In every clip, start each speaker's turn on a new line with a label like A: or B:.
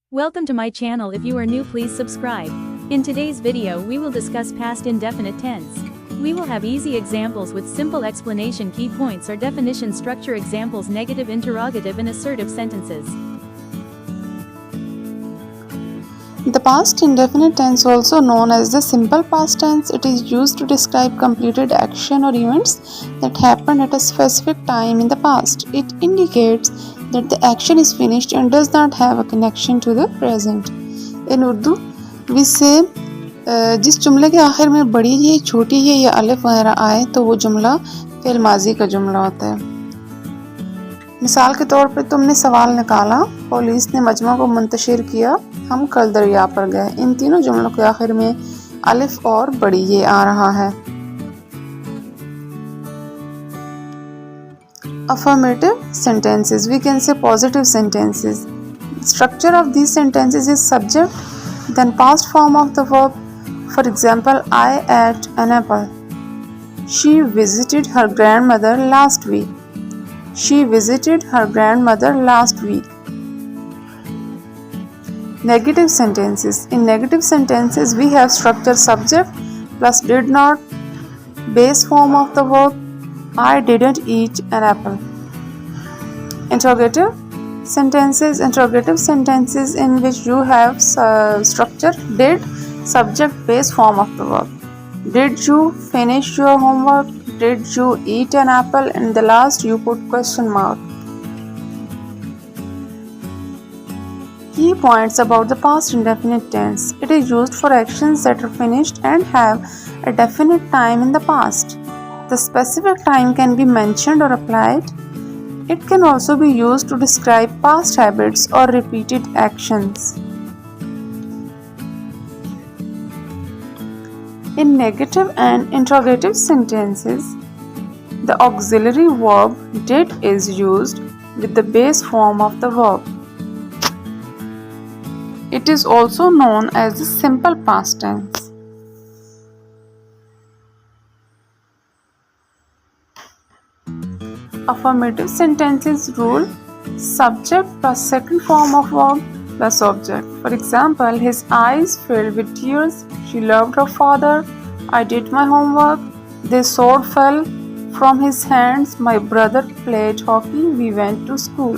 A: Welcome to my channel. If you are new, please subscribe. In today's video, we will discuss past indefinite tense. We will have easy examples with simple explanation, key points or definition, structure examples, negative, interrogative and assertive sentences.
B: The past indefinite tense, also known as the simple past tense, it is used to describe completed action or events that happened at a specific time in the past. It indicates that the action is finished and does not have a connection to the present. In Urdu, we say जिस जुमले के आखिर में बड़ी है, छोटी है या अलिफ वगैरह आए तो वो जुमला फ़िल माजी का जुमला होता है। मिसाल के तौर पे तुमने सवाल निकाला, पुलिस ने मजमा को मुंतशिर किया, हम कल दरिया पर गए। इन तीनों जुमलों के आखिर में अलिफ और बड़ी ये आ रहा है। Affirmative sentences, we can say positive sentences. Structure of these sentences is subject, then past form of the verb. For example, I ate an apple. She visited her grandmother last week. She visited her grandmother last week. Negative sentences. In negative sentences, we have structure subject plus did not, base form of the verb. I didn't eat an apple. Interrogative sentences. Interrogative sentences in which you have structure did, subject, base form of the verb. Did you finish your homework? Did you eat an apple? And the last you put question mark. Key points about the past indefinite tense. It is used for actions that are finished and have a definite time in the past. The specific time can be mentioned or applied. It can also be used to describe past habits or repeated actions. In negative and interrogative sentences, the auxiliary verb did is used with the base form of the verb. It is also known as the simple past tense. Affirmative sentences rule subject plus second form of verb plus object. For example, his eyes filled with tears. She loved her father. I did my homework. The sword fell from his hands. My brother played hockey. We went to school.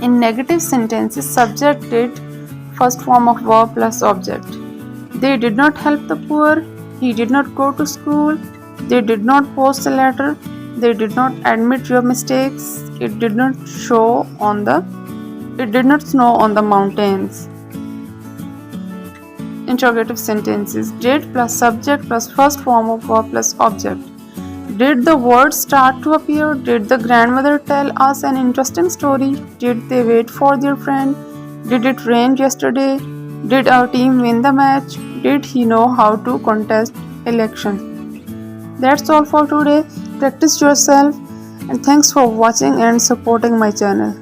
B: In negative sentences, subject did, first form of verb plus object. They did not help the poor. He did not go to school. They did not post a letter. They did not admit your mistakes. It did not snow on the mountains. Interrogative sentences. Did plus subject plus first form of verb plus object. Did the words start to appear? Did the grandmother tell us an interesting story? Did they wait for their friend? Did it rain yesterday? Did our team win the match? Did he know how to contest election? That's all for today. Practice yourself and thanks for watching and supporting my channel.